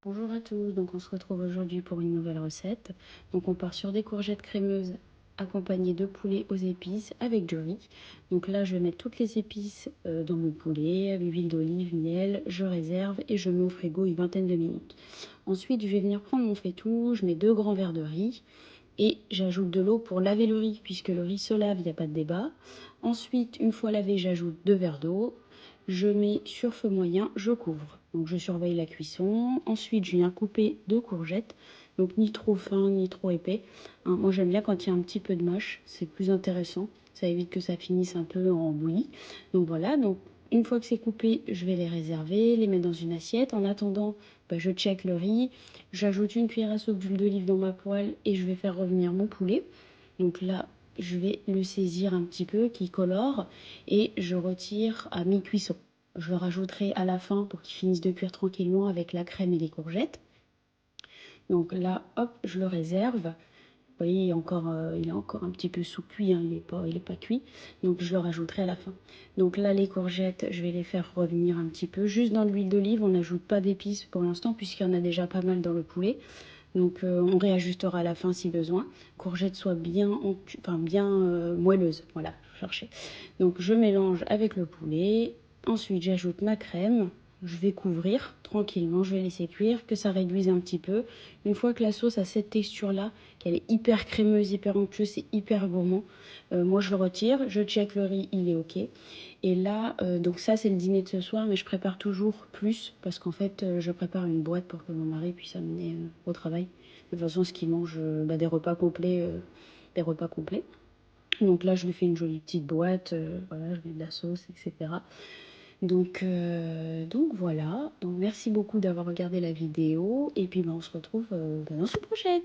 Bonjour à tous, donc on se retrouve aujourd'hui pour une nouvelle recette. Donc on part sur des courgettes crémeuses accompagnées de poulet aux épices avec du riz. Donc là je vais mettre toutes les épices dans mon poulet, avec l'huile d'olive, miel, je réserve et je mets au frigo une vingtaine de minutes. Ensuite je vais venir prendre mon faitout, je mets 2 grands verres de riz et j'ajoute de l'eau pour laver le riz puisque le riz se lave, il n'y a pas de débat. Ensuite une fois lavé j'ajoute 2 verres d'eau. Je mets sur feu moyen, je couvre. Donc je surveille la cuisson. Ensuite, je viens couper 2 courgettes. Donc ni trop fin, ni trop épais. Hein, moi j'aime bien quand il y a un petit peu de mâche, c'est plus intéressant. Ça évite que ça finisse un peu en bouillie. Donc voilà, donc une fois que c'est coupé, je vais les réserver, les mettre dans une assiette. En attendant, je check le riz. J'ajoute une cuillère à soupe d'huile d'olive dans ma poêle et je vais faire revenir mon poulet. Donc là, je vais le saisir un petit peu, qui colore, et je retire à mi-cuisson. Je le rajouterai à la fin pour qu'il finisse de cuire tranquillement avec la crème et les courgettes. Donc là, hop, je le réserve. Vous voyez, il est encore un petit peu sous-cuit, hein, il est pas cuit. Donc je le rajouterai à la fin. Donc là, les courgettes, je vais les faire revenir un petit peu. Juste dans l'huile d'olive, on n'ajoute pas d'épices pour l'instant puisqu'il y en a déjà pas mal dans le poulet. Donc on réajustera à la fin si besoin. Courgettes soient bien moelleuses. Voilà, je cherchais. Donc je mélange avec le poulet. Ensuite, j'ajoute ma crème. Je vais couvrir tranquillement, je vais laisser cuire, que ça réduise un petit peu. Une fois que la sauce a cette texture-là, qu'elle est hyper crémeuse, hyper onctueuse, c'est hyper gourmand, moi je le retire, je check le riz, il est ok. Et là, donc ça c'est le dîner de ce soir, mais je prépare toujours plus, parce qu'en fait, je prépare une boîte pour que mon mari puisse amener au travail. De toute façon, ce qu'il mange, des repas complets, des repas complets. Donc là, je lui fais une jolie petite boîte, voilà, je mets de la sauce, etc. Donc voilà. Donc merci beaucoup d'avoir regardé la vidéo. Et puis on se retrouve dans la prochaine.